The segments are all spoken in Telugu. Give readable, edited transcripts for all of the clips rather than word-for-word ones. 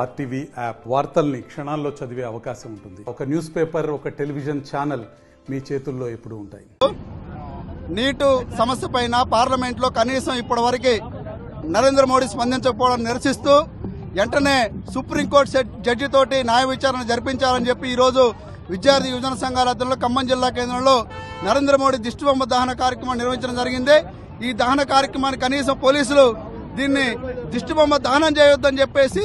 ఆర్టీవీ యాప్ వార్తల్ని క్షణాల్లో చదివే అవకాశం ఉంటుంది. ఒక న్యూస్ పేపర్, ఒక టెలివిజన్ ఛానల్ మీ చేతుల్లో ఎప్పుడూ ఉంటాయి. నీటు సమస్య పైన పార్లమెంట్ లో కనీసం ఇప్పటివరకు నరేంద్ర మోడీ స్పందించకపోవడం నిరసిస్తూ వెంటనే సుప్రీంకోర్టు జడ్జితోటి న్యాయ విచారణ జరిపించాలని చెప్పి ఈ రోజు విద్యార్థి యువజన సంఘాల ఆధ్వర్యంలో ఖమ్మం జిల్లా కేంద్రంలో నరేంద్ర మోడీ దిష్టిబొమ్మ దహన కార్యక్రమం నిర్వహించడం జరిగింది. ఈ దహన కార్యక్రమాన్ని కనీసం పోలీసులు దీన్ని దిష్టిబొమ్మ దహనం చేయొద్దని చెప్పేసి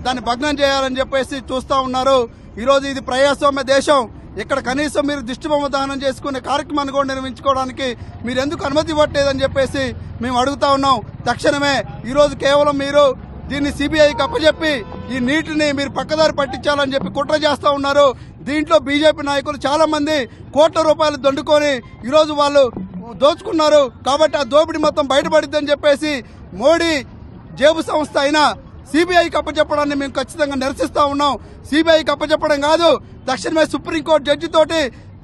దాన్ని భగ్నం చేయాలని చెప్పేసి చూస్తా ఉన్నారు. ఈ రోజు ఇది ప్రజాస్వామ్య దేశం. ఇక్కడ కనీసం మీరు దిష్టిబొమ్మ దహనం చేసుకునే కార్యక్రమాన్ని కూడా నిర్వహించుకోవడానికి మీరు ఎందుకు అనుమతి ఇవ్వట్లేదని చెప్పేసి మేము అడుగుతా ఉన్నాం. తక్షణమే ఈ రోజు కేవలం మీరు దీన్ని సిబిఐకి అప్పచెప్పి ఈ నీటిని మీరు పక్కదారి పట్టించాలని చెప్పి కుట్ర చేస్తా ఉన్నారు. దీంట్లో బీజేపీ నాయకులు చాలా మంది కోట్ల రూపాయలు దండుకొని ఈ రోజు వాళ్ళు దోచుకున్నారు. కాబట్టి ఆ దోపిడీ మొత్తం బయటపడిద్దని చెప్పేసి మోడీ జేబు సంస్థ అయినా సిబిఐకి అప్పచెప్పడాన్ని మేము ఖచ్చితంగా నిరసిస్తా ఉన్నాం. సిబిఐకి అప్పచెప్పడం కాదు, తక్షణమే సుప్రీంకోర్టు జడ్జితోటి,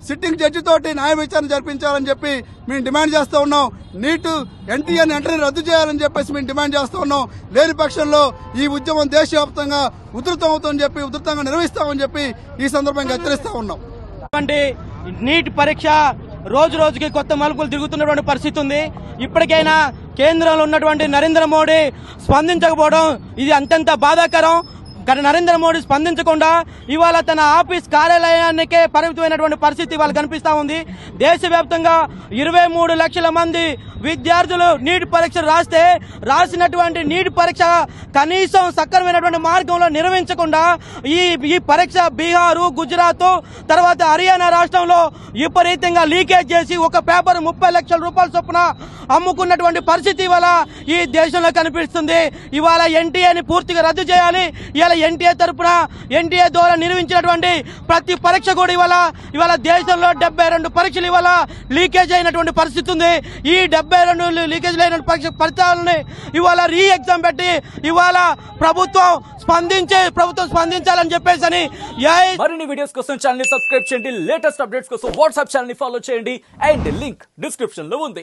సిట్టింగ్ జడ్జితోటి న్యాయ విచారణ జరిపించాలని చెప్పి మేము డిమాండ్ చేస్తా ఉన్నాం. నీటు ఎన్టీఏని వెంటనే రద్దు చేయాలని చెప్పేసి మేము డిమాండ్ చేస్తా ఉన్నాం. లేని పక్షంలో ఈ ఉద్యమం దేశవ్యాప్తంగా ఉధృతం అవుతుందని చెప్పి, ఉధృతంగా నిర్వహిస్తామని చెప్పి ఈ సందర్భంగా హెచ్చరిస్తా ఉన్నాం. నీట్ పరీక్ష రోజు రోజుకి కొత్త మలుపులు తిరుగుతున్నటువంటి పరిస్థితి ఉంది. ఇప్పటికైనా కేంద్రంలో ఉన్నటువంటి నరేంద్ర మోడీ స్పందించకపోవడం ఇది అత్యంత బాధాకరం. కానీ నరేంద్ర మోడీ స్పందించకుండా ఇవాళ తన ఆఫీస్ కార్యాలయానికే పరిమితమైనటువంటి పరిస్థితి ఇవాళ కనిపిస్తా ఉంది. దేశవ్యాప్తంగా 23 లక్షల మంది విద్యార్థులు నీట్ పరీక్ష రాసినటువంటి నీట్ పరీక్ష కనీసం సక్రమైనటువంటి మార్గంలో నిర్వహించకుండా ఈ పరీక్ష బీహారు, గుజరాత్, తర్వాత హర్యానా రాష్ట్రంలో విపరీతంగా లీకేజ్ చేసి ఒక పేపర్ 30 లక్షల రూపాయల చొప్పున అమ్ముకున్నటువంటి పరిస్థితి ఇవాళ ఈ దేశంలో కనిపిస్తుంది. ఇవాళ ఎన్టీఏని పూర్తిగా రద్దు చేయాలి. ఇవాళ ఎన్టీఏ తరఫున ఎన్టీఏ ద్వారా నిర్వహించినటువంటి ప్రతి పరీక్ష కూడా ఇవాళ దేశంలో 72 పరీక్షలు ఇవాళ లీకేజ్ అయినటువంటి పరిస్థితి ఉంది. ఈ 72 లీకేజ్ అయిన పరీక్ష ఫలితాలని ఇవాళ రీ ఎగ్జామ్ పెట్టి ఇవాళ ప్రభుత్వం స్పందించాలని చెప్పేసి మరిన్ని వీడియోస్ కోసం ఛానల్ ని సబ్స్క్రైబ్ చేయండి. లేటెస్ట్ అప్డేట్స్ కోసం వాట్సాప్ ఛానల్ ని ఫాలో చేయండి. అండ్ లింక్ డిస్క్రిప్షన్ లో ఉంది.